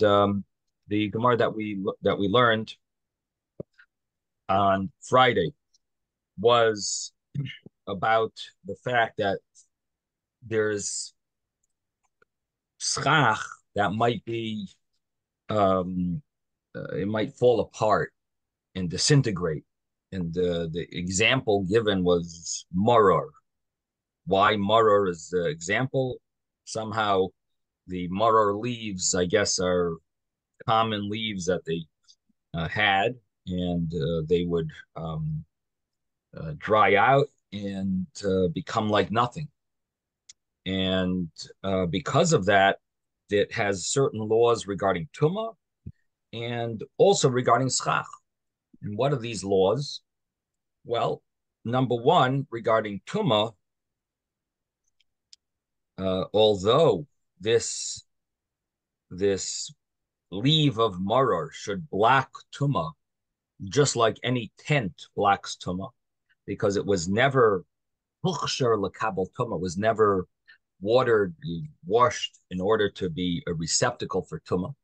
And the Gemara that we learned on Friday was about the fact that there's schach that might be it might fall apart and disintegrate. And the example given was maror. Why maror is the example? Somehow the maror leaves, I guess, are common leaves that they had, and they would dry out and become like nothing. And because of that, it has certain laws regarding tumah and also regarding schach. And what are these laws? Well, number one, regarding tumah, although this this leave of maror should block tumah, just like any tent blocks tumah, because it was never huchsher lekabel tumah, was never watered, washed in order to be a receptacle for tumah.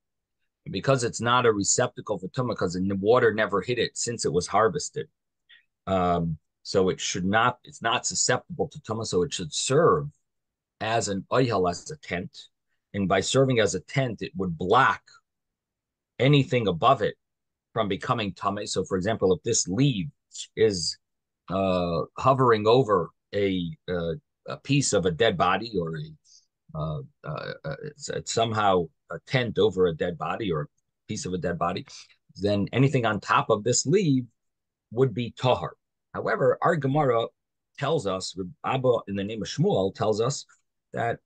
And because it's not a receptacle for tumah, because the water never hit it since it was harvested, so it should not, it's not susceptible to tumah, so it should serve as an oihel, as a tent. And by serving as a tent, it would block anything above it from becoming tameh. So, for example, if this leaf is hovering over a piece of a dead body, or it's somehow a tent over a dead body or a piece of a dead body, then anything on top of this leaf would be tahar. However, our Gemara tells us, Abba in the name of Shmuel tells us that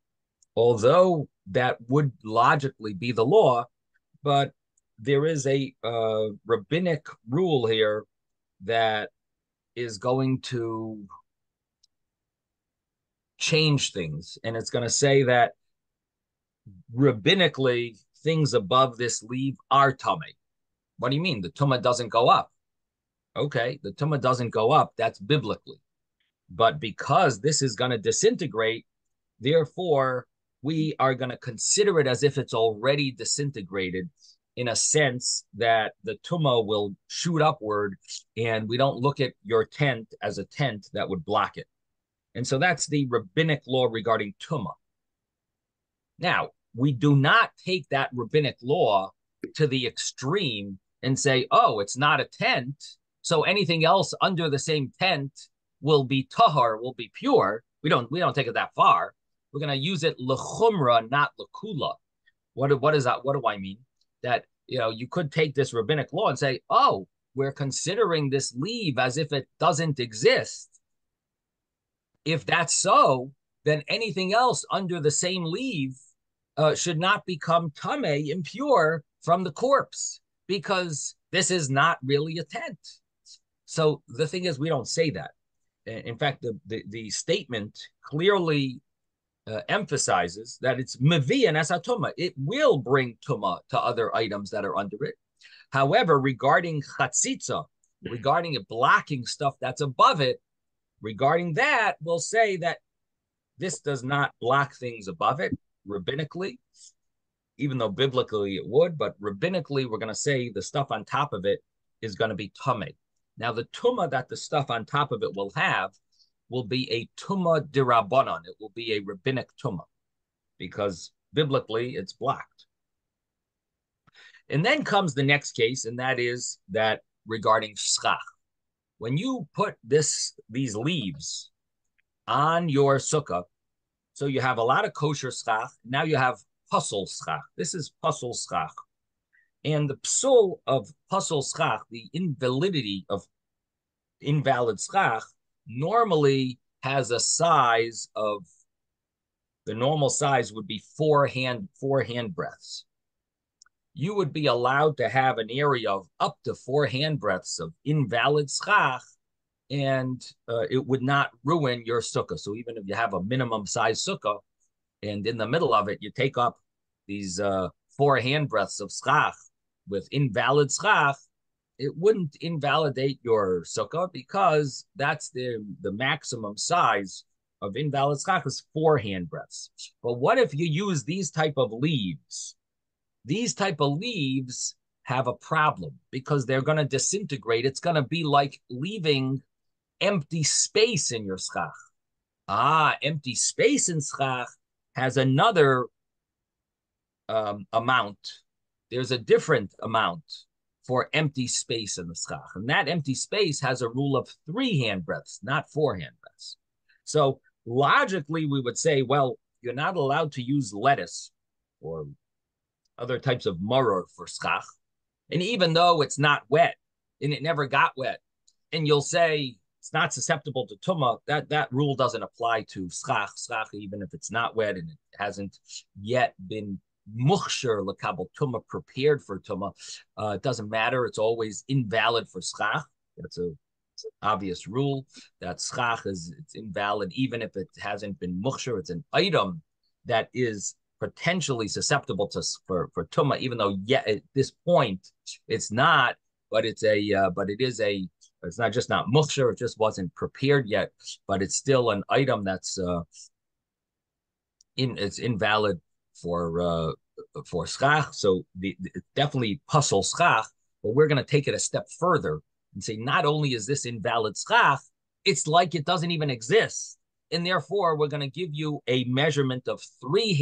although that would logically be the law, but there is a rabbinic rule here that is going to change things. And it's going to say that rabbinically, things above this leaf are tummy. What do you mean? The tumah doesn't go up. Okay, the tumah doesn't go up. That's biblically. But because this is going to disintegrate, therefore, we are going to consider it as if it's already disintegrated, in a sense that the tumah will shoot upward, and we don't look at your tent as a tent that would block it. And so that's the rabbinic law regarding tumah. Now, we do not take that rabbinic law to the extreme and say, oh, it's not a tent, so anything else under the same tent will be tahar, will be pure. We don't take it that far. We're going to use it lechumra, not lekula. What is that? What do I mean? That, you could take this rabbinic law and say, oh, we're considering this leave as if it doesn't exist. If that's so, then anything else under the same leave should not become tameh, impure, from the corpse, because this is not really a tent. So the thing is, we don't say that. In fact, the statement clearly emphasizes that it's mevian as a tumah. It will bring tumah to other items that are under it. However, regarding chatzitza, regarding it blocking stuff that's above it, regarding that, we'll say that this does not block things above it rabbinically, even though biblically it would, but rabbinically, we're going to say the stuff on top of it is going to be tameh. Now, the tumah that the stuff on top of it will have will be a tumah dirabanan. It will be a rabbinic tumah, because biblically it's blocked. And then comes the next case, and that is that regarding schach. When you put these leaves on your sukkah, so you have a lot of kosher schach, now you have pasul schach. This is pasul schach. And the psul of pasul schach, the invalidity of invalid schach, normally has a size of, the normal size would be four hand breadths. You would be allowed to have an area of up to 4 hand breadths of invalid schach, and it would not ruin your sukkah. So even if you have a minimum size sukkah, and in the middle of it, you take up these 4 hand breadths of schach with invalid schach, it wouldn't invalidate your sukkah, because that's the maximum size of invalid schach is 4 hand breadths. But what if you use these type of leaves these type of leaves have a problem because they're going to disintegrate. It's going to be like leaving empty space in your schach. Empty space in schach has another amount. There's a different amount for empty space in the schach. And that empty space has a rule of 3 hand breaths, not 4 hand breaths. So logically, we would say, well, you're not allowed to use lettuce or other types of maror for schach. And even though it's not wet and it never got wet, and you'll say it's not susceptible to tumah, that rule doesn't apply to schach, even if it's not wet and it hasn't yet been muchsher lekabel tumah, prepared for tumah. It doesn't matter. It's always invalid for schach. It's an obvious rule that schach it's invalid even if it hasn't been muchsher. It's an item that is potentially susceptible to for tumah, even though at this point it's not. But it is a. It's not just not muchsher. It just wasn't prepared yet. But it's still an item that's it's invalid for schach. So it's definitely puzzle schach. But we're going to take it a step further and say not only is this invalid schach, it's like it doesn't even exist. And therefore, we're going to give you a measurement of 3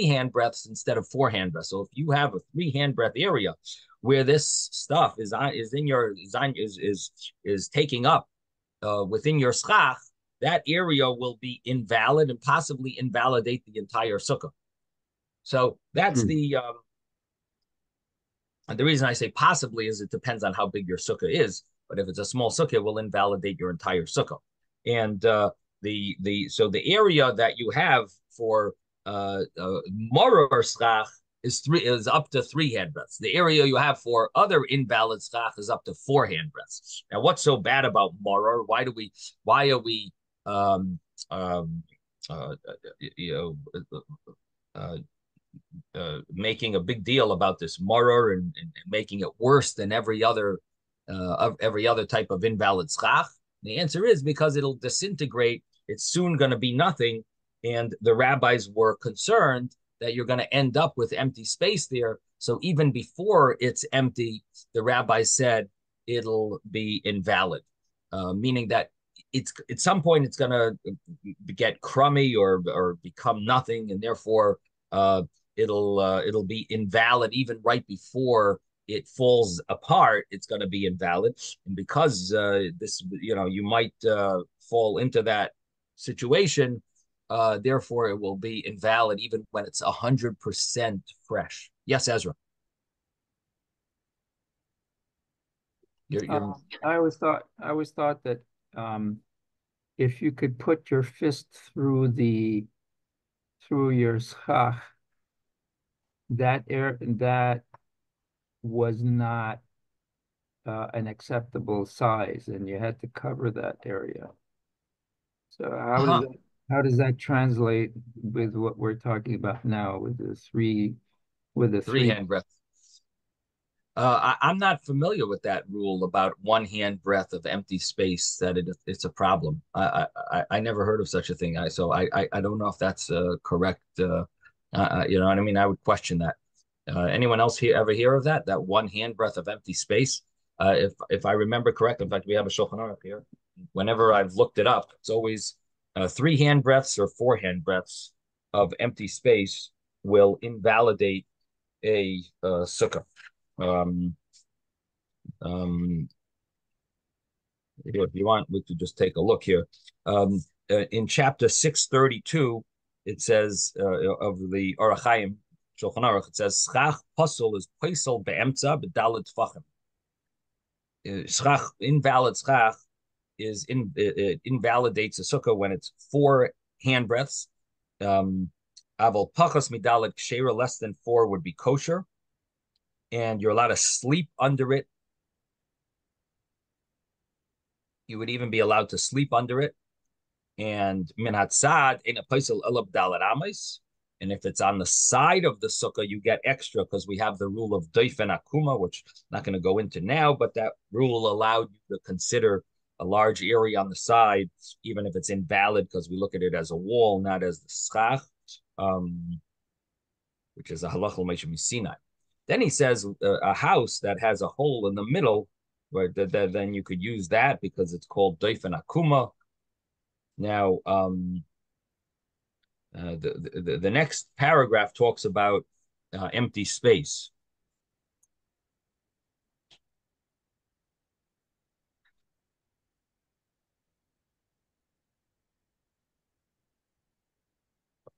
hand breaths instead of 4 hand breaths. So if you have a 3 hand breath area where this stuff is taking up within your schach, that area will be invalid and possibly invalidate the entire sukkah. So that's the reason I say possibly is it depends on how big your sukkah is. But if it's a small sukkah, it will invalidate your entire sukkah. And so the area that you have for moror schach is up to 3 hand breaths. The area you have for other invalid schach is up to 4 hand breaths. Now, what's so bad about moror? Why are we making a big deal about this moror and making it worse than every other type of invalid schach? The answer is because it'll disintegrate. It's soon going to be nothing. And the rabbis were concerned that you're going to end up with empty space there. So even before it's empty, the rabbis said it'll be invalid, meaning that it's at some point it's going to get crummy or become nothing, and therefore it'll be invalid even right before it falls apart. It's going to be invalid, and because you might fall into that situation, therefore it will be invalid even when it's 100% fresh. Yes, Ezra. I always thought that if you could put your fist through your schach, that was not an acceptable size, and you had to cover that area. So how does that translate with what we're talking about now with the three hand breath? I'm not familiar with that rule about 1 hand breath of empty space, that it's a problem. I never heard of such a thing. So I don't know if that's correct. You know what I mean? I would question that. Anyone else ever hear of that? That 1 hand breath of empty space? If I remember correct, in fact, we have a Shulchan Aruch here. Whenever I've looked it up, it's always 3 hand breaths or 4 hand breaths of empty space will invalidate a sukkah. If you want, we could just take a look here. In chapter 632, it says of the Orach Chaim Shulchan Aruch, it says schach pasul is paisel be'emtza b'dalet tfachim. Schach, invalid schach is it invalidates a sukkah when it's 4 hand breaths. Aval pachas midalet kshera, less than 4 would be kosher, and you're allowed to sleep under it. You would even be allowed to sleep under it. And min hatzad in a paisel elab dalet amis. And if it's on the side of the sukkah, you get extra because we have the rule of doif and akuma, which I'm not going to go into now, but that rule allowed you to consider a large area on the side, even if it's invalid, because we look at it as a wall, not as the schach, which is a halachal meishim Sinai. Then he says a house that has a hole in the middle, right? Then you could use that because it's called doifen akuma. Now, the next paragraph talks about empty space.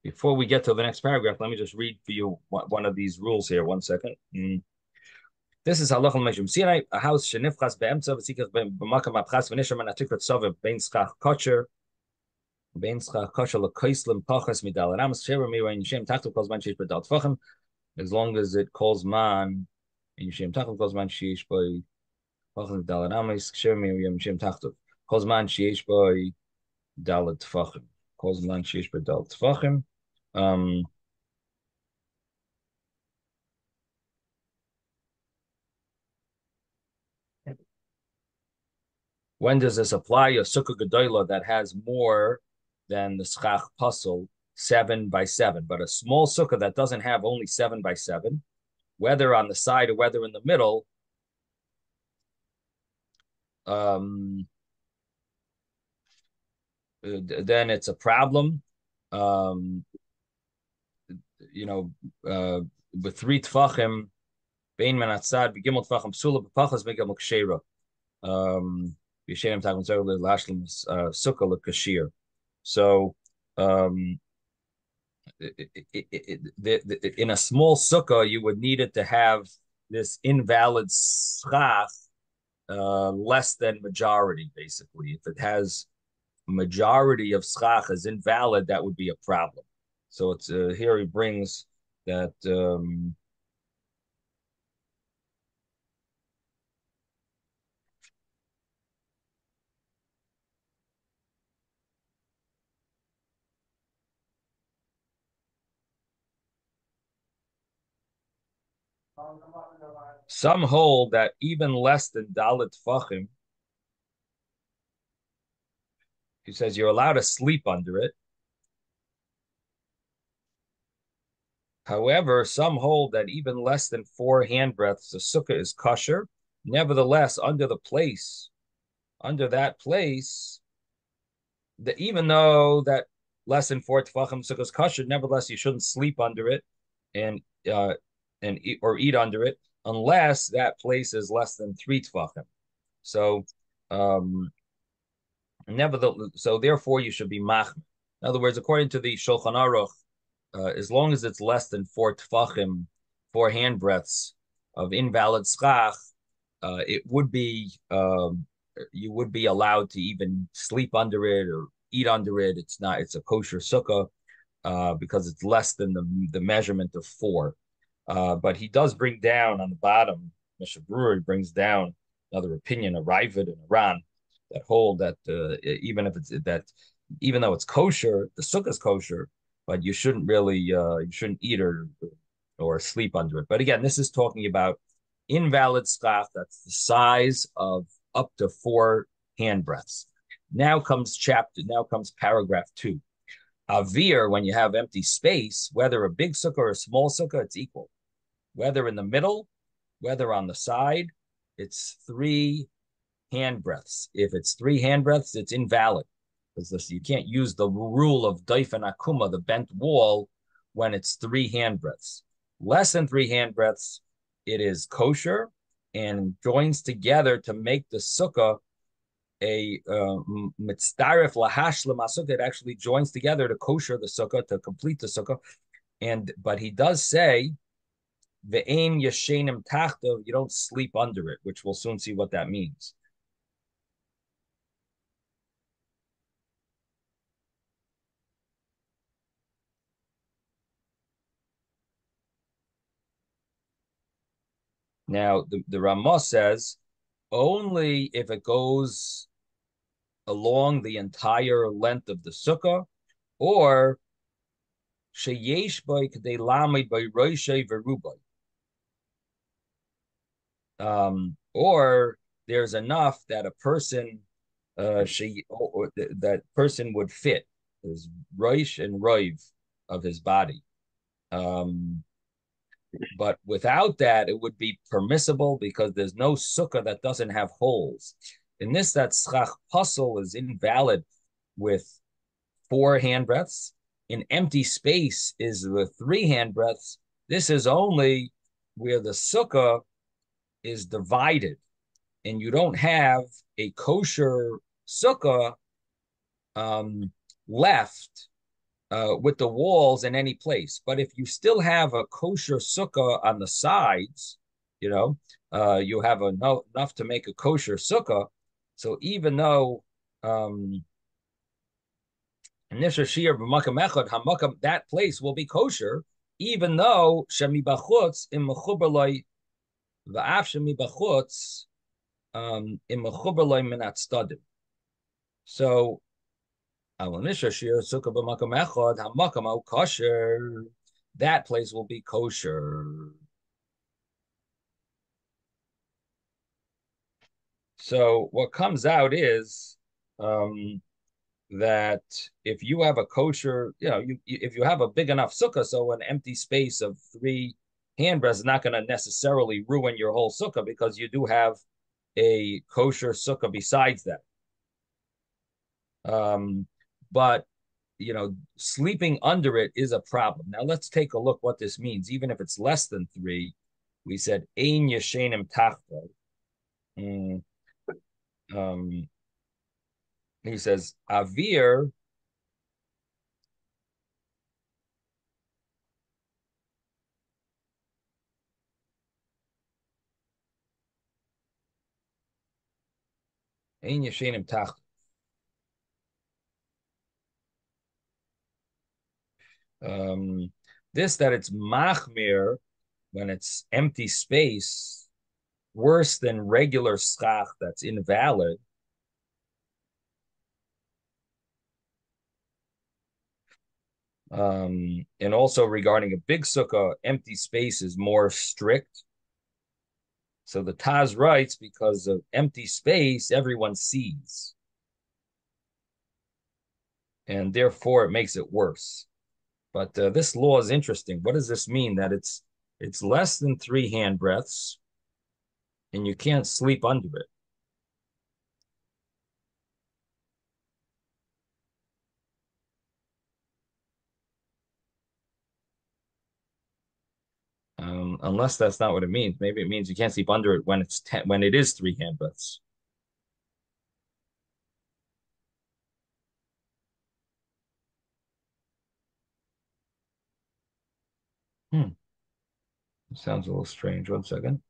Before we get to the next paragraph, let me just read for you one of these rules here. 1 second. This is halacha l'meishim Sinai, a house shenifchas be'emtza v'sikach b'makam apchas v'nisham and atikrat sove bein schach kosher l'koislim pachas midal ramas shever miwa yishem tachtu calls man sheish b'dal tfachim, as long as it calls man and yishem tachtu calls man sheish by pachas midal ramas shever miwa yishem tachtu calls man sheish by dal tfachim calls man sheish b'dal tfachim. When does this apply? A sukkah gedola that has more than the schach puzzle 7 by 7, but a small sukkah that doesn't have only 7 by 7, whether on the side or whether in the middle, then it's a problem. With 3 tfachim, bein menatzad, begimel tfachim sula b'pachas begimel kshera. So in a small sukkah, you would need it to have this invalid schach less than majority, basically. If it has majority of schach is invalid, that would be a problem. So it's here he brings that some hold that even less than dalit tfachim, he says you're allowed to sleep under it. However, some hold that even less than 4 handbreadths, the sukkah is kosher. Nevertheless, under that place, even though that less than 4 tefachim sukkah is kosher, nevertheless you shouldn't sleep under it and eat under it unless that place is less than 3 tefachim. So, therefore you should be machmir. In other words, according to the Shulchan Aruch, as long as it's less than 4 tefachim, 4 handbreadths of invalid schach, it would be you would be allowed to even sleep under it or eat under it. It's a kosher sukkah because it's less than the measurement of 4. But he does bring down on the bottom, Mishnah Brewer brings down another opinion, a Ravid and a Ran, that hold that even though it's kosher, the sukkah is kosher, but you shouldn't eat or sleep under it. But again, this is talking about invalid schach, that's the size of up to 4 handbreadths. Now comes paragraph 2. Avir, when you have empty space, whether a big sukkah or a small sukkah, it's equal. Whether in the middle, whether on the side, it's 3 handbreadths. If it's 3 handbreadths, it's invalid. Because you can't use the rule of doifen akuma, the bent wall, when it's 3 handbreadths. Less than 3 handbreadths, it is kosher and joins together to make the sukkah a mitzdaref lahashlim sukkah. It actually joins together to kosher the sukkah, to complete the sukkah. But he does say ve'ein yashenim tachtav, you don't sleep under it, which we'll soon see what that means. Now, the Ramah says only if it goes along the entire length of the sukkah, or sheyesh by k'dei lamed by roishay verubay, or there's enough that a person that person would fit his roish and roiv of his body. But without that, it would be permissible because there's no sukkah that doesn't have holes. In this, that schach puzzle is invalid with 4 handbreadths. In empty space is with 3 handbreadths. This is only where the sukkah is divided and you don't have a kosher sukkah left with the walls in any place. But if you still have a kosher sukkah on the sides, you have enough to make a kosher sukkah. So even though that place will be kosher, even though shemi bachutz im mechuber va'af shemi bachutz im mechuber minat stadim. So that place will be kosher. So what comes out is that if you have a kosher, if you have a big enough sukkah, so an empty space of 3 handbreadths is not going to necessarily ruin your whole sukkah because you do have a kosher sukkah besides that. But sleeping under it is a problem. Now let's take a look what this means. Even if it's less than 3, we said ein yeshenim tachto. He says avir ein yeshenim tachto. This that it's machmir when it's empty space worse than regular schach that's invalid. And also regarding a big sukkah, empty space is more strict. So the Taz writes, because of empty space, everyone sees. And therefore it makes it worse. But this law is interesting. What does this mean? That it's less than 3 handbreadths and you can't sleep under it. Unless that's not what it means. Maybe it means you can't sleep under it when when it is 3 handbreadths. Sounds a little strange. One second.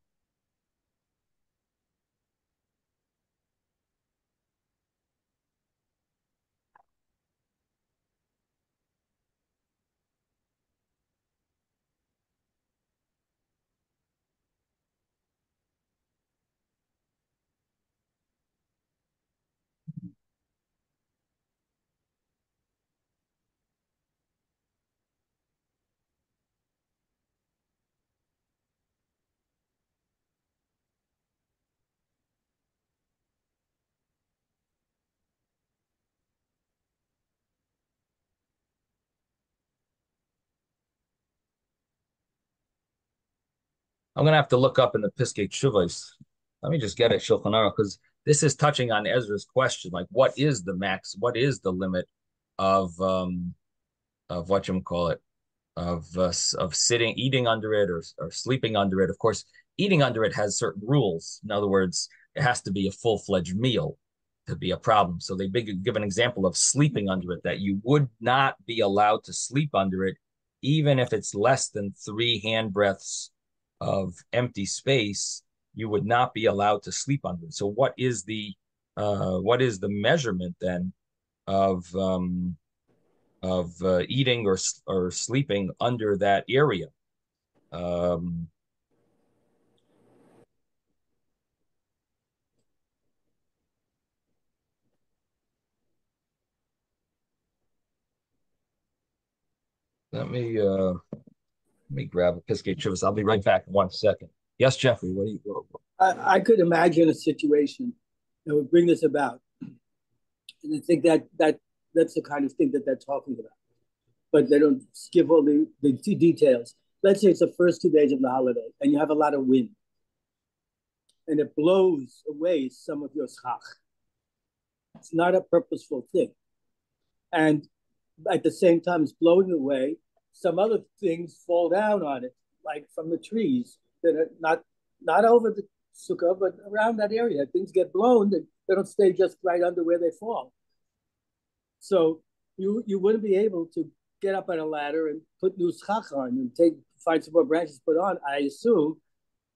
I'm gonna have to look up in the Piskei Teshuvos. Let me just get it, Shulchan Aruch, because this is touching on Ezra's question, like what is the max, what is the limit of what you call it, of sitting, eating under it, or sleeping under it. Of course, eating under it has certain rules. In other words, it has to be a full-fledged meal to be a problem. So they give an example of sleeping under it, that you would not be allowed to sleep under it, even if it's less than 3 handbreadths of empty space. You would not be allowed to sleep under it. So what is the measurement then of eating or sleeping under that area? Let me grab a Piskei Teshuvos. I'll be right back in 1 second. Yes, Jeffrey. What do you? I could imagine a situation that would bring this about, and I think that's the kind of thing that they're talking about. But they don't give all the details. let's say it's the first 2 days of the holiday, and you have a lot of wind, and it blows away some of your schach. It's not a purposeful thing. And at the same time, it's blowing away. Some other things fall down on it, like from the trees that are not over the sukkah, but around that area. Things get blown, they don't stay just right under where they fall. So you wouldn't be able to get up on a ladder and put new schach on and find some more branches to put on, I assume,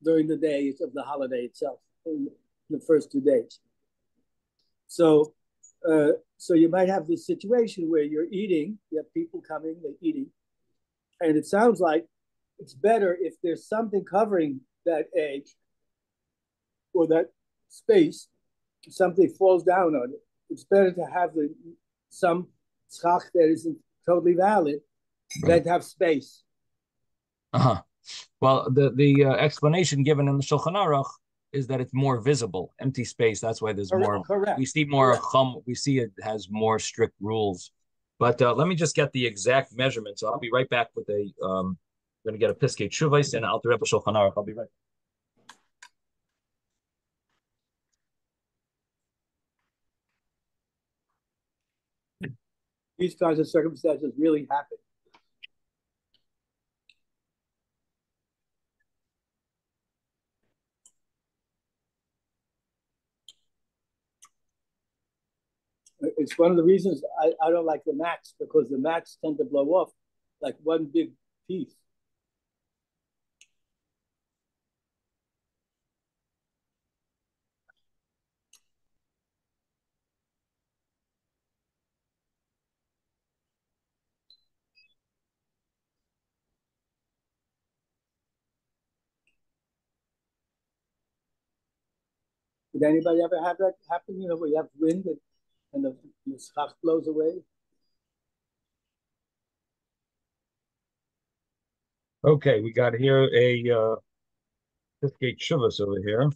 during the days of the holiday itself, in the first 2 days. So you might have this situation where you're eating, you have people coming, they're eating, and it sounds like it's better if there's something covering that edge or that space, something falls down on it. It's better to have some schach that isn't totally valid than to have space. Well, the explanation given in the Shulchan Aruch is that it's more visible, empty space. That's why there's more. Correct. We see more chum. We see it has more strict rules. But let me just get the exact measurement. So I'll be right back with a. I'm going to get a Piskei Teshuvos and Alter Rebbe Shulchan Aruch. I'll be right. These kinds of circumstances really happen. It's one of the reasons I don't like the mats, because the mats tend to blow off like one big piece. Did anybody ever have that happen? You know, where you have wind and the schach blows away? Okay, we got here a Piskei Teshuvos over here.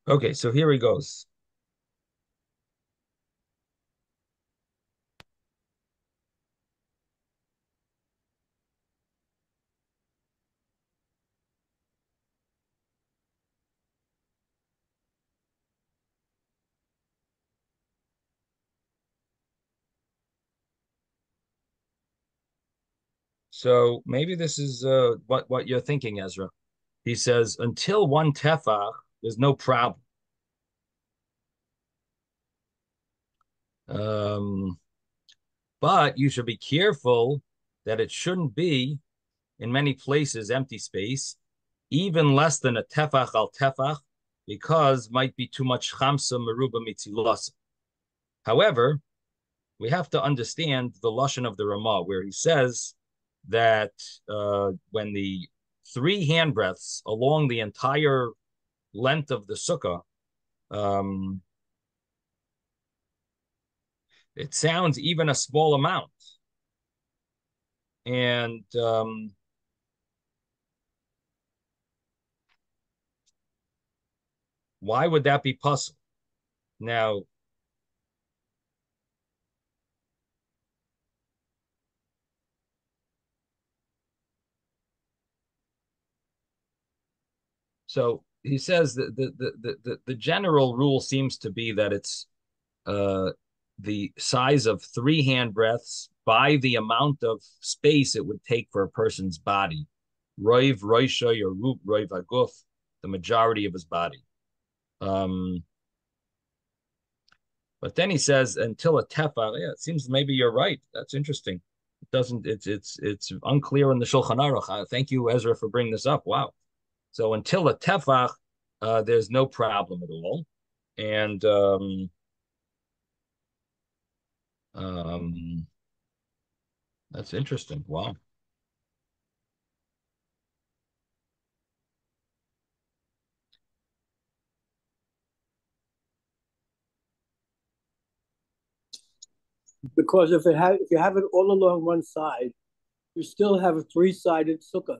Okay, so here he goes. So maybe this is what you're thinking, Ezra. He says until 1 tefach, there's no problem. But you should be careful that it shouldn't be in many places empty space, even less than a tefach al tefach, because might be too much chamsa meruba mitzilas. However, we have to understand the lashon of the Ramah, where he says that when the 3 handbreadths along the entire length of the sukkah, it sounds even a small amount. And why would that be possible? Now, so he says that the general rule seems to be that it's the size of 3 handbreadths by the amount of space it would take for a person's body. Roiv Roisha or Rub Roiv Aguf, the majority of his body. But then he says until a tefach. Yeah, it seems maybe you're right. That's interesting. It doesn't. It's unclear in the Shulchan Aruch. Thank you, Ezra, for bringing this up. Wow. So until a tefach, there's no problem at all, and That's interesting. Wow. Because if you have it all along one side, you still have a three-sided sukkah.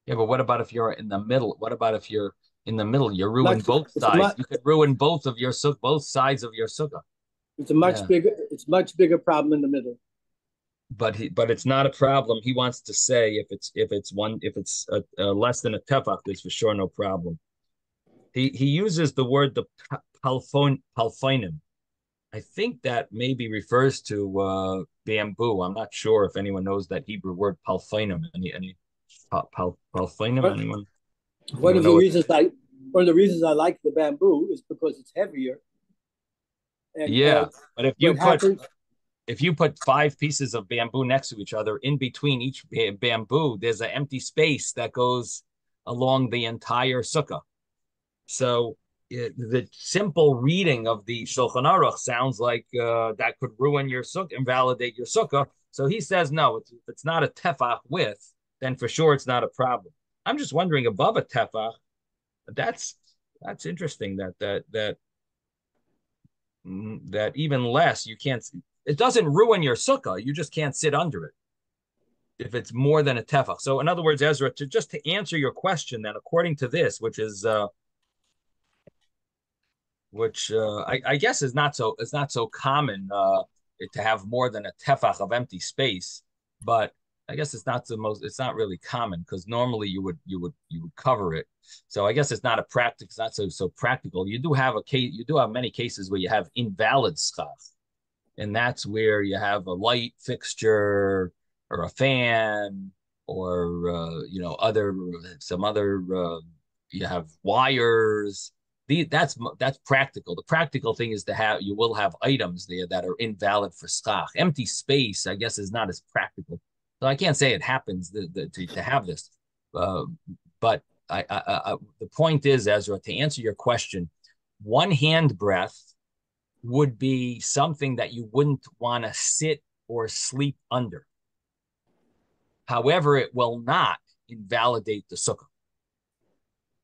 Yeah, but what about if you're in the middle? What about if you're in the middle? You ruin Much, both it's sides. much, You could ruin both sides of your sukkah. Yeah, it's much bigger problem in the middle. but it's not a problem. He wants to say if it's less than a tefach, there's for sure no problem. He uses the word the palfonim. I think that maybe refers to bamboo. I'm not sure if anyone knows that Hebrew word palfonim. Any palfonim? But Anyone? one Anyone of the know what? reasons I one of the reasons I like the bamboo is because it's heavier. And Yeah, but what happens? if you put five pieces of bamboo next to each other, in between each bamboo, there's an empty space that goes along the entire sukkah. So the simple reading of the Shulchan Aruch sounds like that could ruin your sukkah, invalidate your sukkah. So he says, no, if it's not a tefach width, then for sure it's not a problem. I'm just wondering above a tefach, that's that's interesting that even less you can't. It doesn't ruin your sukkah. You just can't sit under it if it's more than a tefach. So in other words, Ezra, to answer your question, then according to this, which I guess is not so it's not so common to have more than a tefach of empty space, but I guess it's not really common because normally you would cover it. So I guess it's not a practice, it's not so practical. You do have many cases where you have invalid schach, and that's where you have a light fixture or a fan or other some other you have wires. That's practical. The practical thing is you will have items there that are invalid for schach. Empty space, I guess, is not as practical. So I can't say it happens to have this, uh, but the point is, Ezra, to answer your question, one hand breath would be something that you wouldn't want to sit or sleep under. However, it will not invalidate the sukkah.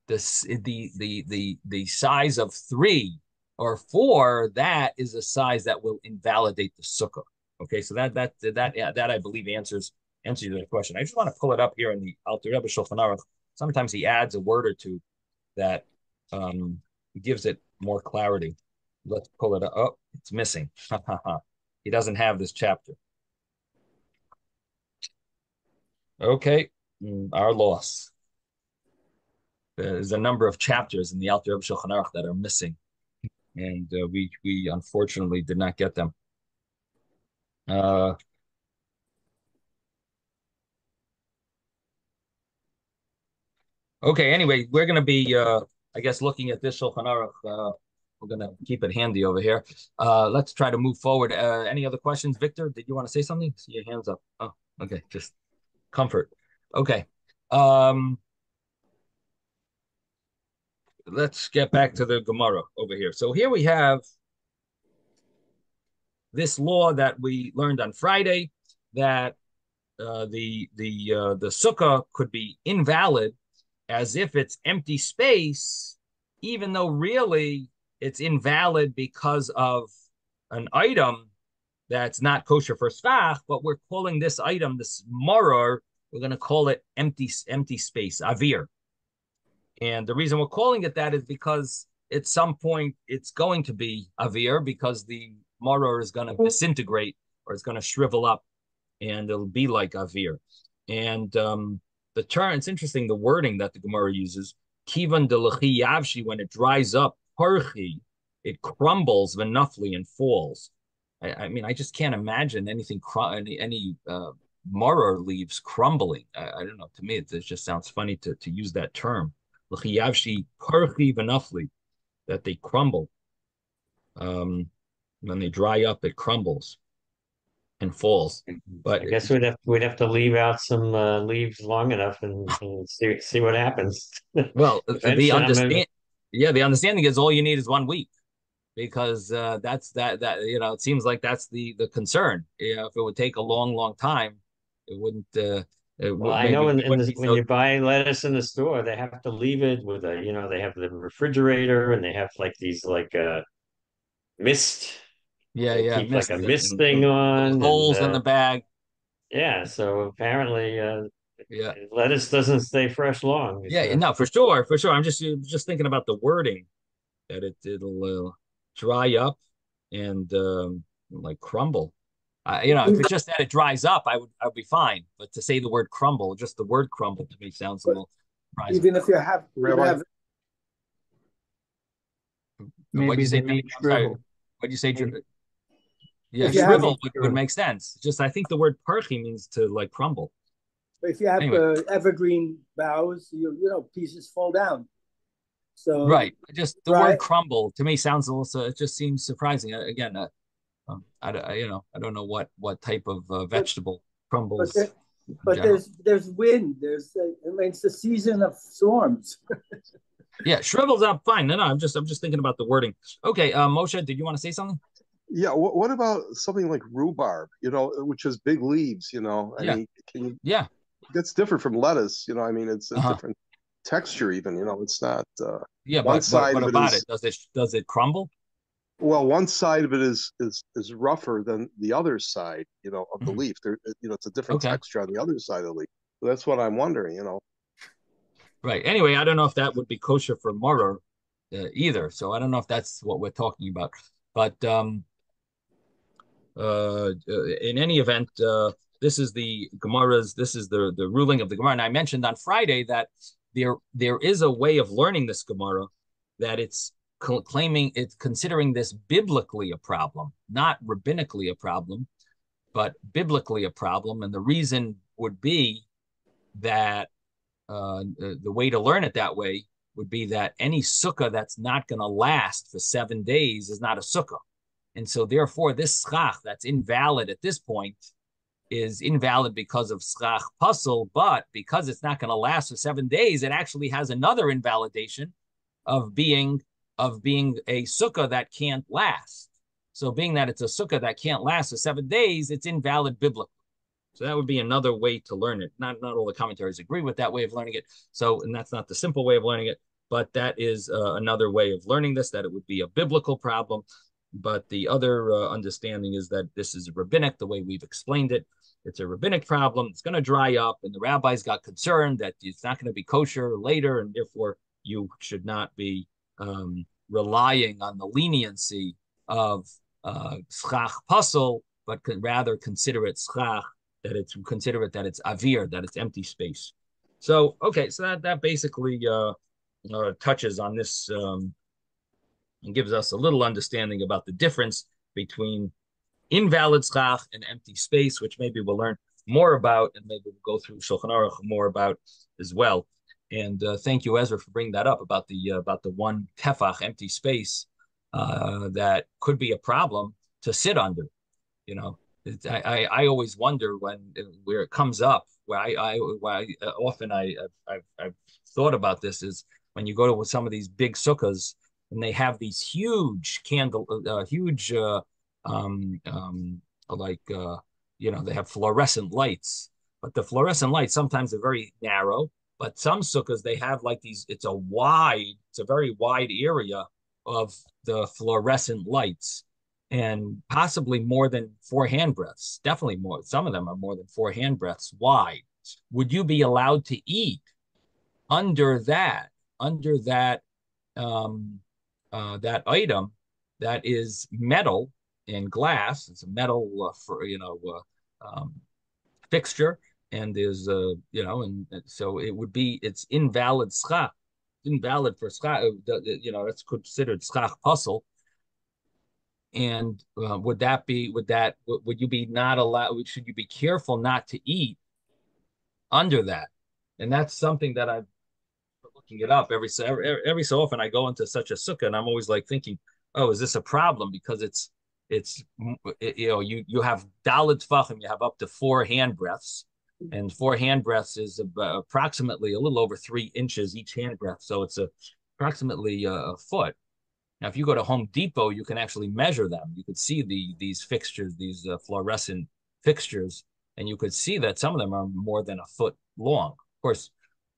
The size of 3 or 4, that is a size that will invalidate the sukkah. Okay, so that I believe answers the question. I just want to pull it up here in the Alter Rebbe Shulchan Aruch. Sometimes he adds a word or two that gives it more clarity. Let's pull it up. Oh, it's missing. He doesn't have this chapter. Okay, our loss. There's a number of chapters in the Alter Rebbe Shulchan Aruch that are missing, and we unfortunately did not get them. Uh, okay, anyway, we're going to be, I guess, looking at this Shulchan Aruch. We're going to keep it handy over here. Let's try to move forward. Any other questions? Victor, did you want to say something? See your hands up. Oh, okay, just comfort. Okay. Um, let's get back to the Gemara over here. So here we have this law that we learned on Friday that the sukkah could be invalid as if it's empty space, even though really it's invalid because of an item that's not kosher for schach, but we're calling this item, this maror, we're going to call it empty space, avir. And the reason we're calling it that is because at some point it's going to be avir because the maror is going to disintegrate or it's going to shrivel up and it'll be like avir. And the term, it's interesting, the wording that the Gemara uses, kivan delechi yavshi, when it dries up, parchi, it crumbles venufli and falls. I mean, I just can't imagine any maror leaves crumbling. I don't know. To me, it just sounds funny to use that term. L'chiyavshi parchi venufli, that they crumble. When they dry up, it crumbles. and falls. But I guess we'd have to leave out some leaves long enough and see what happens. well, Eventually, the understanding is all you need is 1 week, because that's that it seems like that's the concern. If it would take a long time, it wouldn't. well, I Maybe know we wouldn't be when so. you buy lettuce in the store, they have to leave it with they have the refrigerator and they have like these like mist. They Yeah, keep like missed a it. mist And thing little on, and holes in the bag. yeah. So apparently, Yeah, lettuce doesn't stay fresh long. yeah, So no, for sure, for sure. I'm just thinking about the wording, that it'll dry up and like crumble. If it's just that it dries up, I'd be fine. But to say the word crumble, just the word crumble to me sounds a little surprising. Even if you have, What'd Maybe you say, they Dave? may I'm sorry. shrivel. What'd you say? Maybe, Yeah, if you maybe have, they shrivel would shrivel. make sense. Just I think the word perky means to like crumble. if you have Anyway, evergreen boughs, pieces fall down. So right. Just the dry, word crumble to me sounds a little. It just seems surprising. Again, I don't know what type of but vegetable but crumbles there, in but general. there's wind. It's the season of storms. Yeah, shrivels up fine. No, I'm just thinking about the wording. Okay, Moshe, did you want to say something? Yeah, what about something like rhubarb, which has big leaves, I Yeah, mean, yeah. that's different from lettuce, I mean, it's a Uh-huh. different texture even, it's not Yeah, one but what side what of it about it? is Does it crumble? well, one side of it is rougher than the other side, of the Mhm. leaf. It's a different Okay. texture on the other side of the leaf. So that's what I'm wondering. Right. Anyway, I don't know if that would be kosher for Murder either. So I don't know if that's what we're talking about. But in any event, this is the Gemara's. This is the ruling of the Gemara. And I mentioned on Friday that there is a way of learning this Gemara, that it's considering this biblically a problem, not rabbinically a problem, but biblically a problem. And the reason would be that the way to learn it that way would be that any sukkah that's not going to last for 7 days is not a sukkah. And so therefore, this schach that's invalid at this point is invalid because of schach puzzle, but because it's not going to last for 7 days, it actually has another invalidation of being a sukkah that can't last. So being that it's a sukkah that can't last for 7 days, it's invalid biblically. So that would be another way to learn it. Not all the commentaries agree with that way of learning it. So, and that's not the simple way of learning it, but that is another way of learning this, that it would be a biblical problem. But the other understanding is that this is rabbinic, the way we've explained it. It's a rabbinic problem. It's going to dry up, and the rabbis got concerned that it's not going to be kosher later, and therefore you should not be relying on the leniency of schach puzzle, but rather consider it schach, that it's avir, that it's empty space. So okay, so that basically touches on this and gives us a little understanding about the difference between invalid schach and empty space, which maybe we'll learn more about, and maybe we'll go through Shulchan Aruch more about as well. And thank you, Ezra, for bringing that up about the one tefach empty space that could be a problem to sit under. I always wonder where it comes up. Often I've thought about this is when you go to some of these big sukkahs and they have these huge um, um, like they have fluorescent lights, but the fluorescent lights sometimes are very narrow. But some sukkahs they have like these. It's a very wide area of the fluorescent lights, and possibly more than 4 handbreadths. Definitely more. Some of them are more than 4 handbreadths wide. Would you be allowed to eat under that under that item that is metal and glass? It's a metal fixture, and there's and so it's invalid schach, invalid for schach. It's considered schach puzzle. And would you be not allowed? Should you be careful not to eat under that? And that's something that I've been looking it up every so often. I go into such a sukkah, and I'm always like thinking, oh, is this a problem? Because it's you have daled tfachim, you have up to 4 hand breaths, and 4 hand breaths is approximately a little over 3 inches each hand breath, so it's approximately a foot. Now, if you go to Home Depot, you can actually measure them. You could see these fixtures, these fluorescent fixtures, and you could see that some of them are more than a foot long. Of course,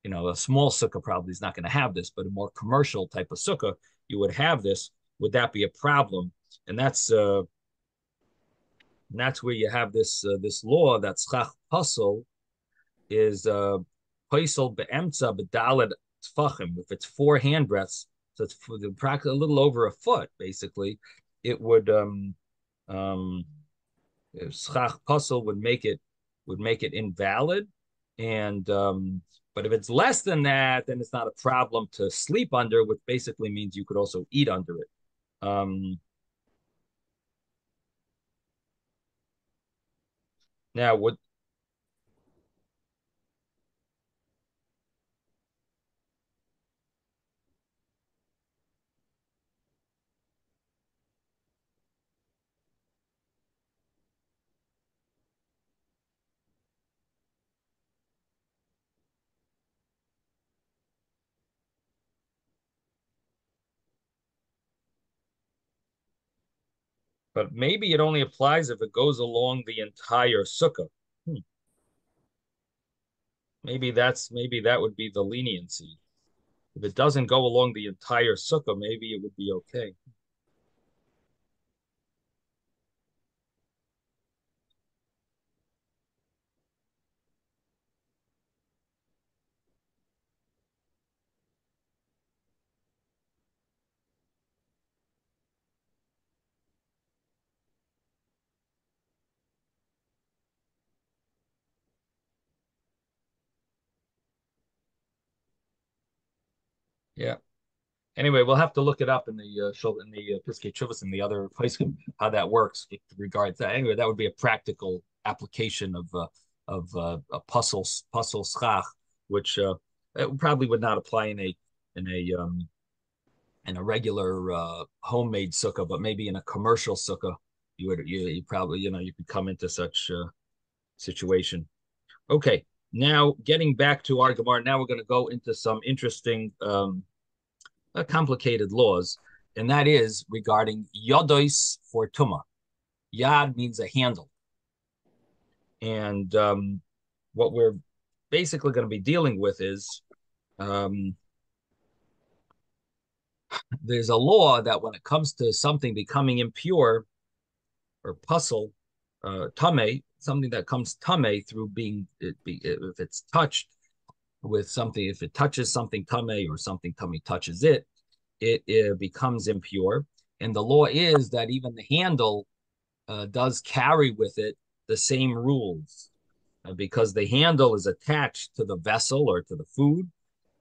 a small sukkah probably is not going to have this, but a more commercial type of sukkah, you would have this. Would that be a problem? And that's where you have this law that schach pasol is paisel beemtza bedaled tfachim. If it's 4 hand breaths, so it's a little over a foot, basically, it would schach pasol would make it invalid, and but if it's less than that, then it's not a problem to sleep under, which basically means you could also eat under it. Now, but maybe it only applies if it goes along the entire sukkah. Maybe that would be the leniency. If it doesn't go along the entire sukkah, maybe it would be okay. Yeah. Anyway, we'll have to look it up in the Piskei Teshuvos and the other poskim how that works with regards to that. Anyway, that would be a practical application of a puzzle schach, which it probably would not apply in a regular homemade sukkah, but maybe in a commercial sukkah, you probably you could come into such situation. Okay, now getting back to our Gemara, now we're going to go into some interesting complicated laws, and that is regarding yodos for tuma. Yad means a handle, and what we're basically going to be dealing with is there's a law that when it comes to something becoming impure or puzzle, tame, something that comes tame through if it's touched with something, if it touches something tame or something tame touches it, it becomes impure. And the law is that even the handle does carry with it the same rules because the handle is attached to the vessel or to the food.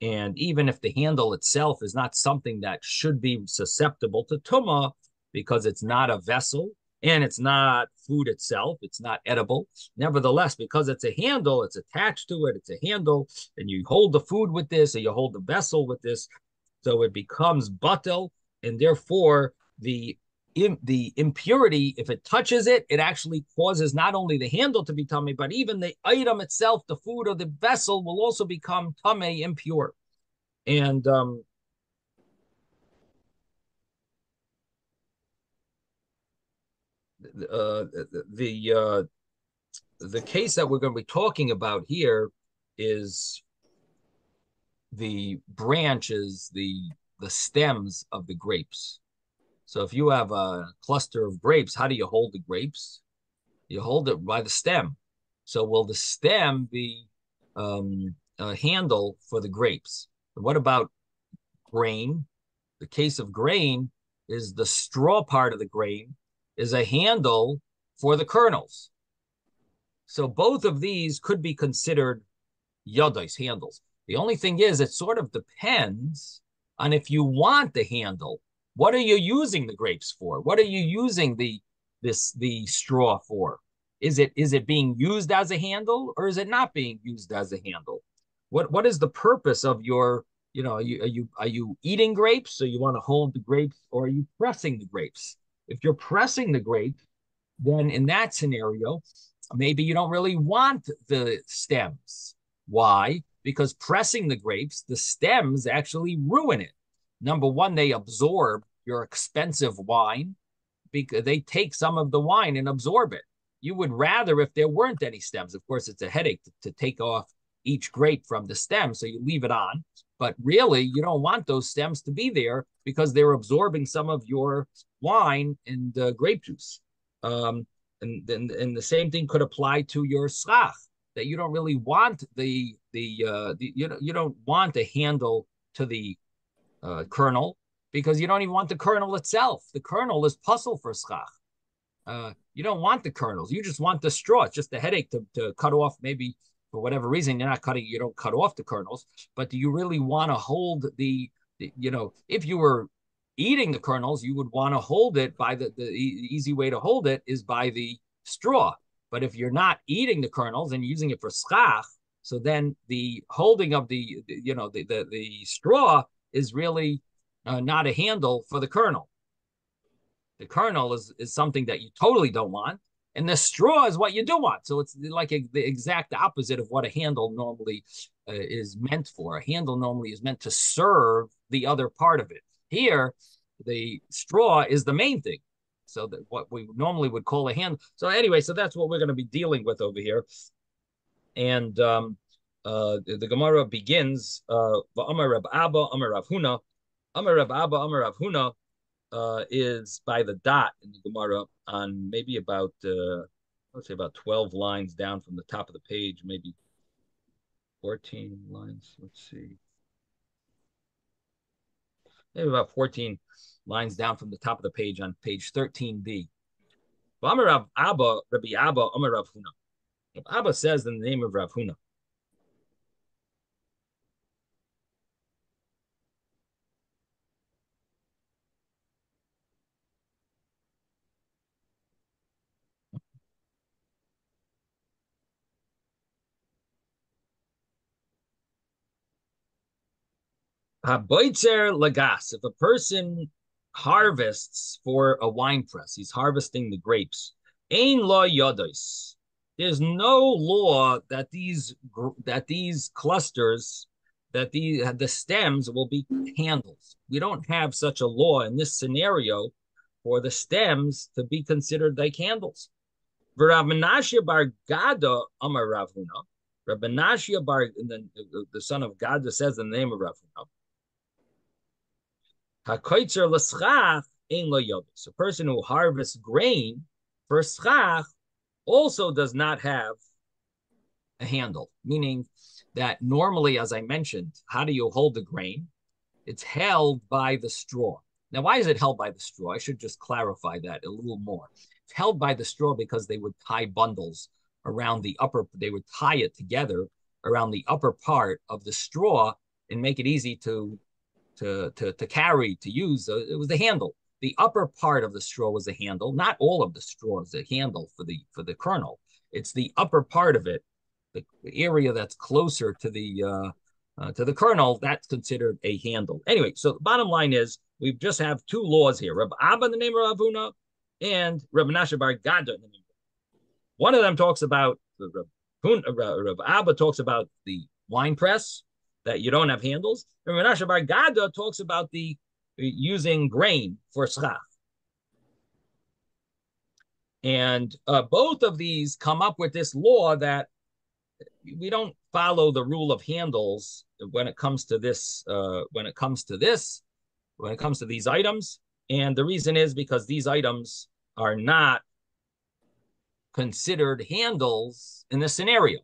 And even if the handle itself is not something that should be susceptible to tumah because it's not a vessel and it's not food itself, it's not edible. Nevertheless, because it's a handle, it's attached to it, it's a handle, and you hold the food with this or you hold the vessel with this, so it becomes batel, and therefore the impurity, if it touches it, it actually causes not only the handle to be tummy, but even the item itself, the food or the vessel, will also become tummy, impure. And the case that we're going to be talking about here is the branches, the stems of the grapes. So if you have a cluster of grapes, how do you hold the grapes? You hold it by the stem. So will the stem be a handle for the grapes? What about grain? The case of grain is the straw part of the grain is a handle for the kernels. So both of these could be considered yodos, handles. The only thing is, it sort of depends on if you want the handle. What are you using the grapes for? What are you using the straw for? Is it being used as a handle or is it not being used as a handle? What is the purpose of your, are you eating grapes, so you want to hold the grapes, or are you pressing the grapes? If you're pressing the grape, then in that scenario, maybe you don't really want the stems. Why? Because pressing the grapes, the stems actually ruin it. Number one, they absorb your expensive wine because they take some of the wine and absorb it. You would rather if there weren't any stems. Of course, it's a headache to take off each grape from the stem, so you leave it on. But really, you don't want those stems to be there because they're absorbing some of your wine and grape juice. And the same thing could apply to your schach, that you don't really want you don't want the handle to the kernel because you don't even want the kernel itself. The kernel is puzzle for schach. You don't want the kernels. You just want the straw. It's just a headache to cut off. Maybe for whatever reason you don't cut off the kernels. But do you really want to hold if you were eating the kernels, you would want to hold it by the easy way to hold it is by the straw. But if you're not eating the kernels and using it for schach, so then the holding of the straw is really not a handle for the kernel. The kernel is something that you totally don't want, and the straw is what you do want. So it's like the exact opposite of what a handle normally is meant for. A handle normally is meant to serve the other part of it. Here, the straw is the main thing. So that what we normally would call a handle. So anyway, so that's what we're going to be dealing with over here. And the Gemara begins, Amar Rab Abba, Amar Rav Huna. Amar Rab Abba, Amar Rav Huna is by the dot in the Gemara on maybe about, let's say about 12 lines down from the top of the page, maybe 14 lines. Let's see. Maybe about 14 lines down from the top of the page on page 13b. Amar Rav Abba, Rabbi Abba, Amar Rav Huna. Rav Abba says in the name of Rav Huna. Haboitzer lagas. If a person harvests for a wine press, he's harvesting the grapes. Ein lo yodos. There's no law that these clusters, that the stems will be handles. We don't have such a law in this scenario for the stems to be considered like handles. Rav Menashe bar Gada Amar Rav Huna. Rav Menashe bar, the son of Gada, says in the name of Rav Huna. HaKoitzer l'schach ein lo yodos. A person who harvests grain for schach also does not have a handle, meaning that normally, as I mentioned, how do you hold the grain? It's held by the straw. Now, why is it held by the straw? I should just clarify that a little more. It's held by the straw because they would tie bundles around they would tie it together around the upper part of the straw and make it easy to carry, to use. It was the handle. The upper part of the straw was a handle. Not all of the straw is a handle for the kernel. It's the upper part of it, the area that's closer to the kernel. That's considered a handle. Anyway, so the bottom line is we just have two laws here: Reb Abba in the name of Rav Huna and Reb Menashe bar Gada in the name of Rav. One of them talks about Reb Abba talks about the wine press, that you don't have handles. And Menashe bar Gada talks about the using grain for schach. And both of these come up with this law that we don't follow the rule of handles when it comes to this, when it comes to these items. And the reason is because these items are not considered handles in this scenario.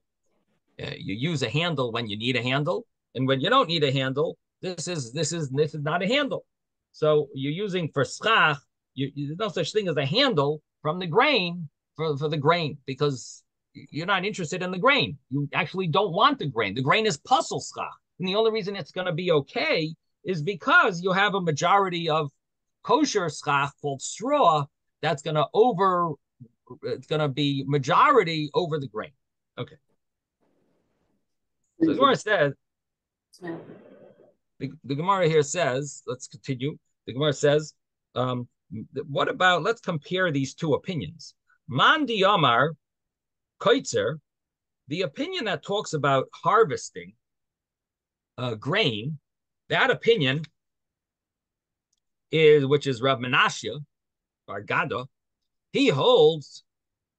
You use a handle when you need a handle. And when you don't need a handle, this is not a handle. So you're using for schach, there's no such thing as a handle from the grain for the grain because you're not interested in the grain. You actually don't want the grain. The grain is puzzle schach. And the only reason it's going to be okay is because you have a majority of kosher schach called straw that's going to be majority over the grain. Okay. So the Gemara says, the Gemara here says, let's continue. The Gemara says, What about, let's compare these two opinions. Mandi Amar Koitzer, the opinion that talks about harvesting grain, that opinion is, which is Rav Menashe Bar Gada, he holds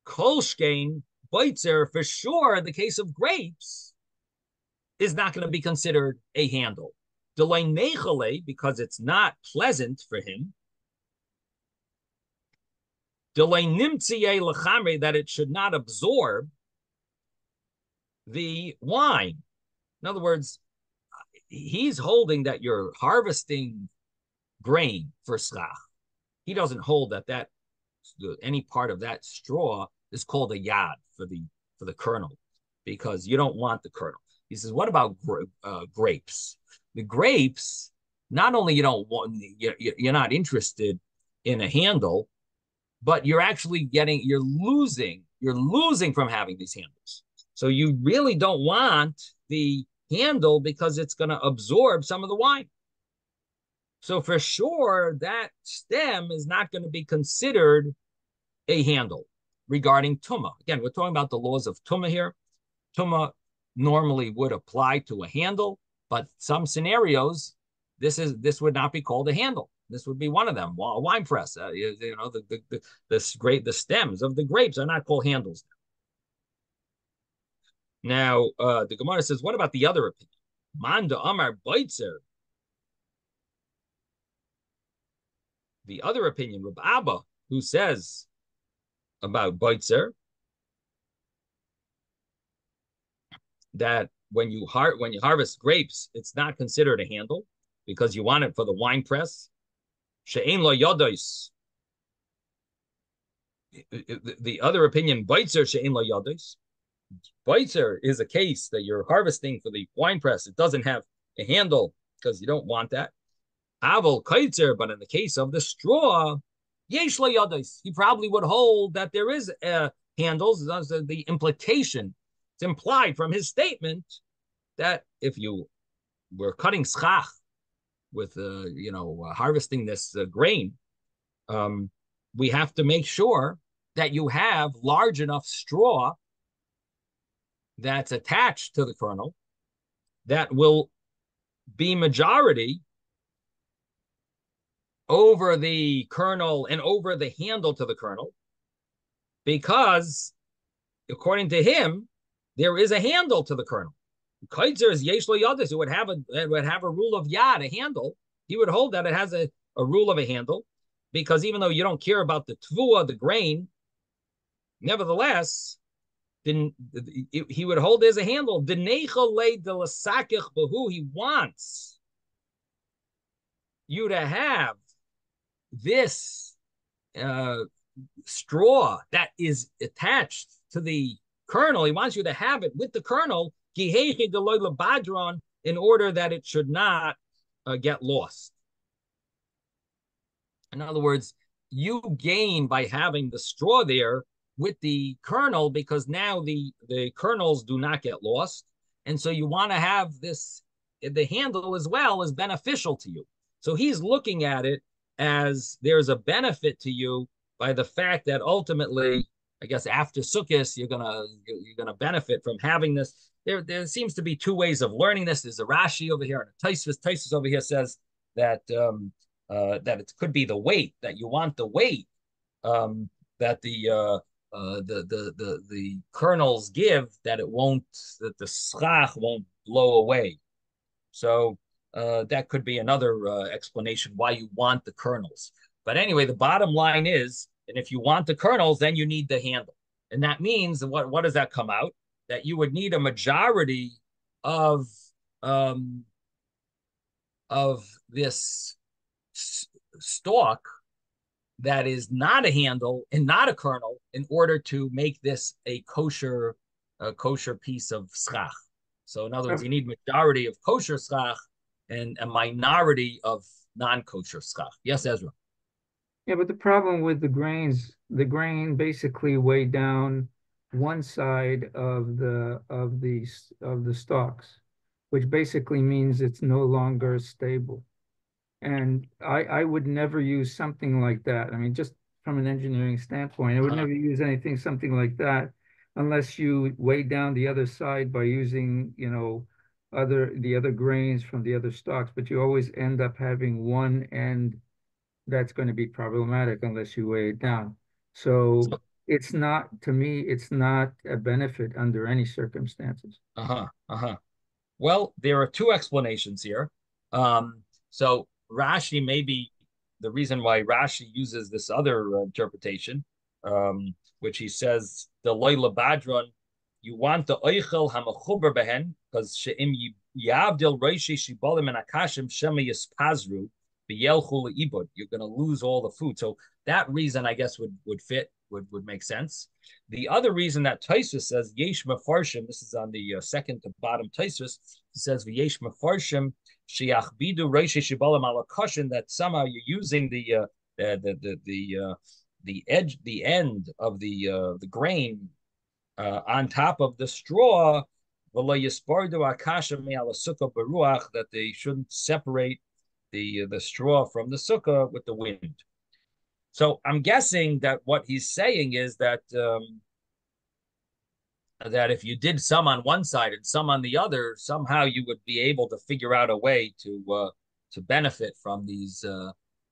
Kolshkein Boitzer for sure. The case of grapes is not going to be considered a handle. Delay Nechale, because it's not pleasant for him. Delay Nimtziye Lechamre, that it should not absorb the wine. In other words, he's holding that you're harvesting grain for schach. He doesn't hold that any part of that straw is called a yad for the kernel, because you don't want the kernel. He says, what about grapes? The grapes, not only you don't want, you're not interested in a handle, but you're actually you're losing from having these handles. So you really don't want the handle because it's going to absorb some of the wine. So for sure, that stem is not going to be considered a handle regarding tumah. Again, we're talking about the laws of tumah here. Tumah normally would apply to a handle, but some scenarios, this would not be called a handle. This would be one of them. A wine press, the stems of the grapes are not called handles. Now, the Gemara says, what about the other opinion? Manda Amar Boitzer. The other opinion, Reb Abba, who says about Boitzer, that when you harvest grapes, it's not considered a handle because you want it for the wine press. She'ein lo yodos. The other opinion, Boitzer she'ein lo yodos. Boitzer is a case that you're harvesting for the wine press. It doesn't have a handle because you don't want that. Aval kaitzer, but in the case of the straw, yesh lo yodos. He probably would hold that there is handles. The implication, it's implied from his statement that if you were cutting schach with harvesting this grain, we have to make sure that you have large enough straw that's attached to the kernel that will be majority over the kernel and over the handle to the kernel, because according to him, there is a handle to the kernel. Kaitzer is yesh lo yadis. It would have a rule of yad, a handle. He would hold that it has a rule of a handle, because even though you don't care about the tvua, the grain, nevertheless, then he would hold there's a handle. He wants you to have this straw that is attached to the kernel. He wants you to have it with the kernel in order that it should not get lost. In other words, you gain by having the straw there with the kernel, because now the kernels do not get lost. And so you want to have the handle as well as beneficial to you. So he's looking at it as there's a benefit to you by the fact that ultimately, I guess after Sukkot, you're gonna benefit from having this. There seems to be two ways of learning this. There's a Rashi over here and a Tosfos. Tosfos over here says that that it could be the weight, that you want the weight that the kernels give, that the schach won't blow away. So that could be another explanation why you want the kernels. But anyway, the bottom line is, and if you want the kernels, then you need the handle. And that means, what does that come out? That you would need a majority of this stalk that is not a handle and not a kernel in order to make this a kosher piece of schach. So in other words, you need majority of kosher schach and a minority of non-kosher schach. Yes, Ezra. Yeah, but the problem with the grain basically weigh down one side of the stalks, which basically means it's no longer stable. And I would never use something like that. I mean, just from an engineering standpoint, I would never use something like that unless you weigh down the other side by using, the other grains from the other stocks. But you always end up having one end that's going to be problematic unless you weigh it down. So So, it's not, to me, it's not a benefit under any circumstances. Well, there are two explanations here. So Rashi, maybe the reason why Rashi uses this other interpretation, which he says the loyla badron, you want the oichel hamachuber behen because she'im yavdil roishi shibolim and akashim shema yispazru b'yelchu leibud. You're going to lose all the food. So that reason, I guess, would fit, would make sense. The other reason that Tosfos says yesh mefarshim, this is on the second to bottom Tosfos, says v'yesh mefarshim shiachbidu reishi shibalim ala koshin, that somehow you're using the edge, the end of the grain on top of the straw, that they shouldn't separate the straw from the sukkah with the wind. So I'm guessing that what he's saying is that that if you did some on one side and some on the other, somehow you would be able to figure out a way to benefit from these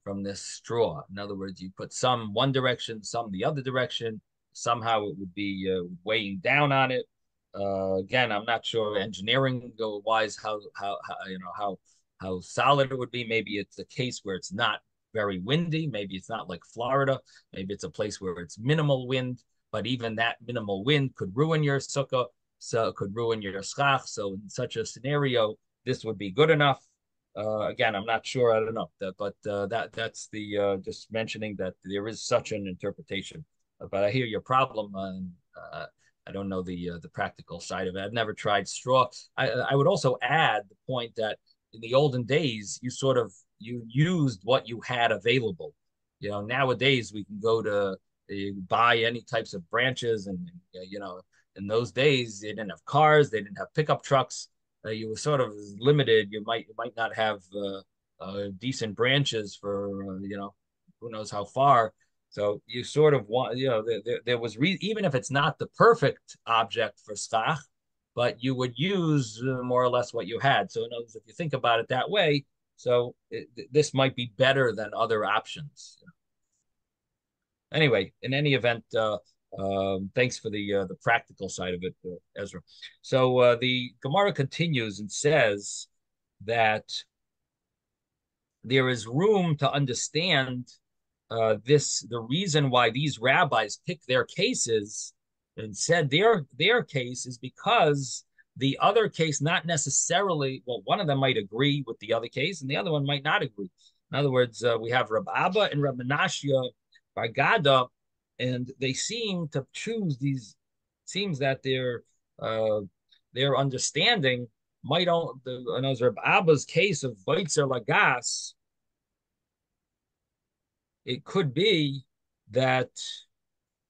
from this straw. In other words, you put some one direction, some the other direction. Somehow it would be weighing down on it. Again, I'm not sure engineering wise how solid it would be. Maybe it's a case where it's not very windy. Maybe it's not like Florida. Maybe it's a place where it's minimal wind. But even that minimal wind could ruin your sukkah, so it could ruin your schach. So in such a scenario, this would be good enough. Again, I'm not sure. I don't know, but that's the just mentioning that there is such an interpretation. But I hear your problem. I don't know the practical side of it. I've never tried straw. I would also add the point that in the olden days, you used what you had available. Nowadays we can go to buy any types of branches, and in those days they didn't have cars, they didn't have pickup trucks. You were sort of limited. You might not have decent branches for who knows how far. So you sort of want there was even if it's not the perfect object for schach, but you would use more or less what you had. So in other words, if you think about it that way, so this might be better than other options. Anyway, in any event, thanks for the practical side of it, Ezra. So the Gemara continues and says that there is room to understand the reason why these rabbis picked their cases and said their case is because the other case not necessarily, well, one of them might agree with the other case and the other one might not agree. In other words, we have Rab Abba and Rab Menashia Bargada, and they seem to choose these. Seems that their understanding might on Rab Abba's case of Baitzer Lagas. It could be that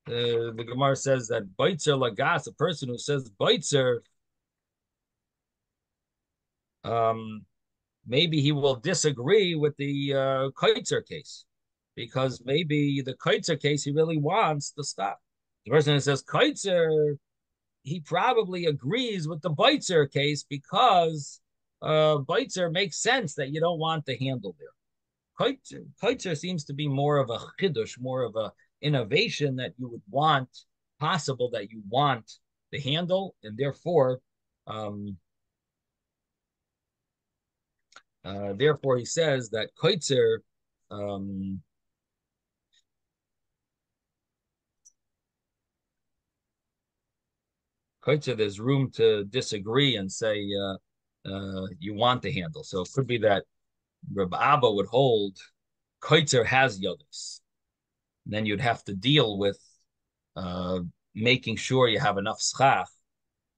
the Gemara says that Baitzer Lagas, a person who says Baitzer, maybe he will disagree with the Kaitzer case, because maybe the Kaitzer case he really wants to stop. The person who says Kaitzer, he probably agrees with the Baitzer case because Baitzer makes sense that you don't want the handle there. Kaitzer seems to be more of a chidush, more of a innovation that you would want, possible that you want the handle, and therefore he says that Kaitzer there's room to disagree and say you want the handle. So it could be that Reb Abba would hold Kaitzer has yodis. Then you'd have to deal with making sure you have enough schach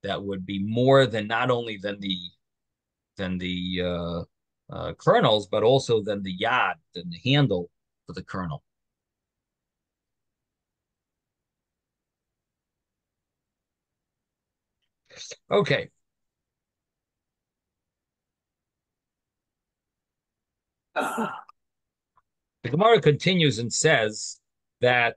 that would be more than not only than the kernels, but also than the yad, than the handle for the kernel. Okay. The Gemara continues and says that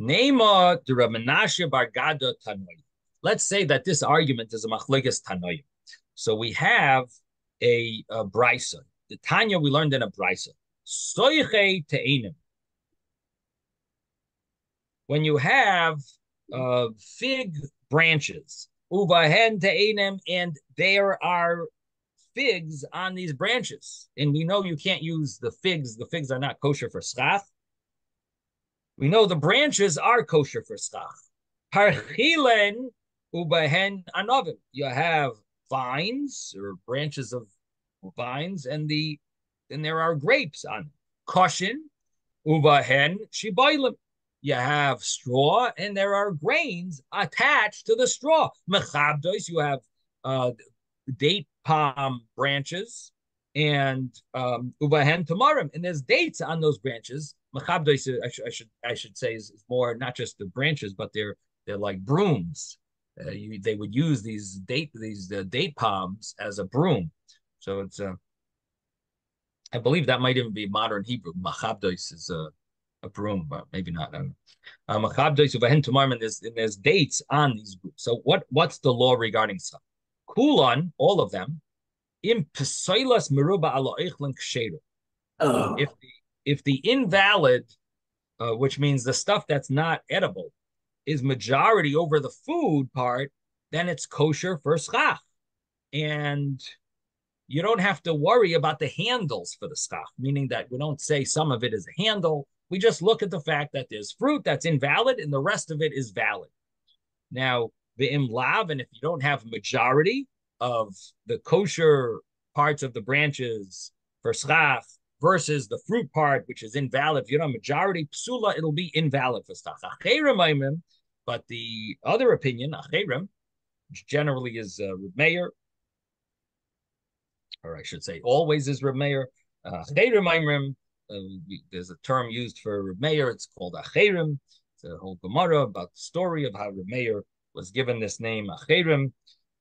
Neima de Rav Menashe bar Gada Tanoim. Let's say that this argument is a machlekes Tanoim. So we have a brisa. The Tanya we learned in a brisa. Soiche te'enim. When you have fig branches, uvahen te'enim, and there are figs on these branches, and we know you can't use the figs. The figs are not kosher for schach. We know the branches are kosher for schach. Parchilen ubahen anovim. You have vines or branches of vines, and there are grapes on them. Koshin ubahen shibaylim. You have straw, and there are grains attached to the straw. Mechabdos. You have date palm branches, and ubahen tamarim, and there's dates on those branches. Machabdos, I should say, is more not just the branches, but they're like brooms. They would use these date palms as a broom. So it's I believe that might even be modern Hebrew. Machabdos is a broom, but maybe not. Machabdos ubahen tamarim, and there's dates on these brooms. So what's the law regarding stuff? Kulan, all of them, im pesailas meruba ala eichlin ksheru. If the invalid, which means the stuff that's not edible, is majority over the food part, then it's kosher for schach. And you don't have to worry about the handles for the schach, meaning that we don't say some of it is a handle. We just look at the fact that there's fruit that's invalid and the rest of it is valid. Now, the imlav, and if you don't have majority of the kosher parts of the branches for schach versus the fruit part, which is invalid, if you don't have majority psula, it'll be invalid for schach. But the other opinion, acherim, which generally is Reb Meir, or I should say always is Reb Meir, there's a term used for Reb Meir, it's called acherim. It's a whole Gemara about the story of how Reb Meir was given this name acherim,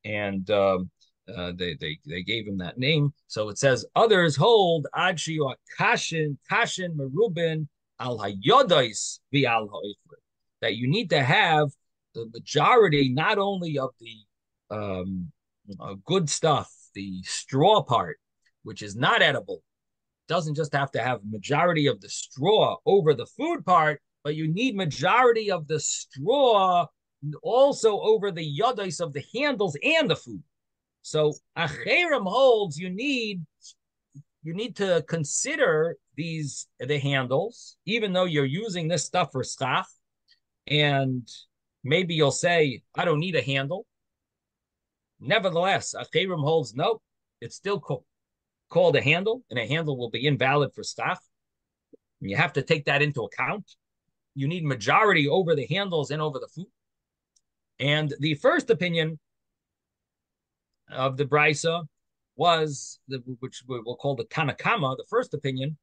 and they gave him that name. So it says others hold ad shiyu kashin merubin al hayodais v'al ha'ifrit, that you need to have the majority not only of the good stuff, the straw part, which is not edible, doesn't just have to have majority of the straw over the food part, but you need majority of the straw also over the yodais of the handles and the food. So acherim holds you need to consider the handles, even though you're using this stuff for schach, and maybe you'll say, I don't need a handle. Nevertheless, acherim holds, nope, it's still called a handle, and a handle will be invalid for schach. You have to take that into account. You need majority over the handles and over the food. And the first opinion of the brisa was, which we'll call the Tanakama, the first opinion,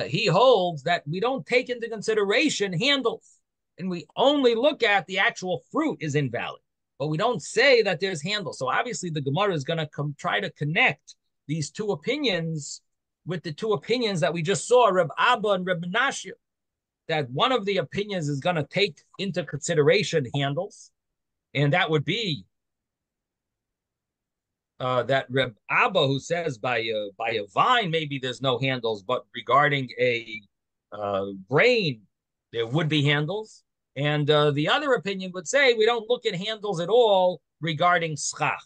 he holds that we don't take into consideration handles, and we only look at the actual fruit is invalid, but we don't say that there's handles. So obviously the Gemara is going to try to connect these two opinions with the two opinions that we just saw, Reb Abba and Reb Menashe, that one of the opinions is going to take into consideration handles, and that would be that Reb Abba, who says by a vine maybe there's no handles, but regarding a grain there would be handles. And the other opinion would say we don't look at handles at all regarding schach.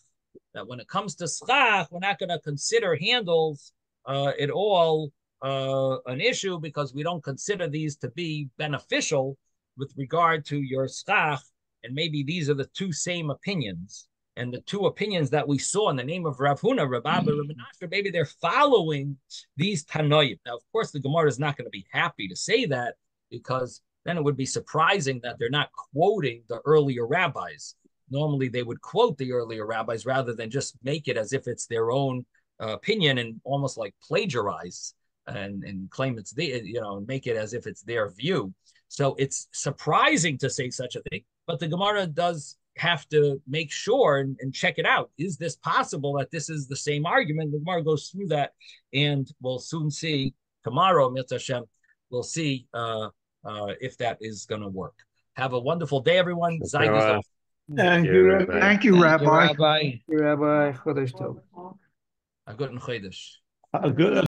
That when it comes to schach, we're not going to consider handles at all an issue, because we don't consider these to be beneficial with regard to your schach. And maybe these are the two same opinions. And the two opinions that we saw in the name of Rav Huna, Reb Abba, Reb Menashe, maybe they're following these Tanoim. Now, of course, the Gemara is not going to be happy to say that, because then it would be surprising that they're not quoting the earlier rabbis. Normally, they would quote the earlier rabbis rather than just make it as if it's their own opinion and almost like plagiarize and claim it's and make it as if it's their view. So it's surprising to say such a thing, but the Gemara does have to make sure and check it out. Is this possible that this is the same argument? The Gemara goes through that, and we'll soon see tomorrow, Mitzvah Hashem, we'll see if that is going to work. Have a wonderful day, everyone. Thank you, Rabbi. Thank you, Rabbi. Rabbi, Chodesh Tov. A good chodesh. A good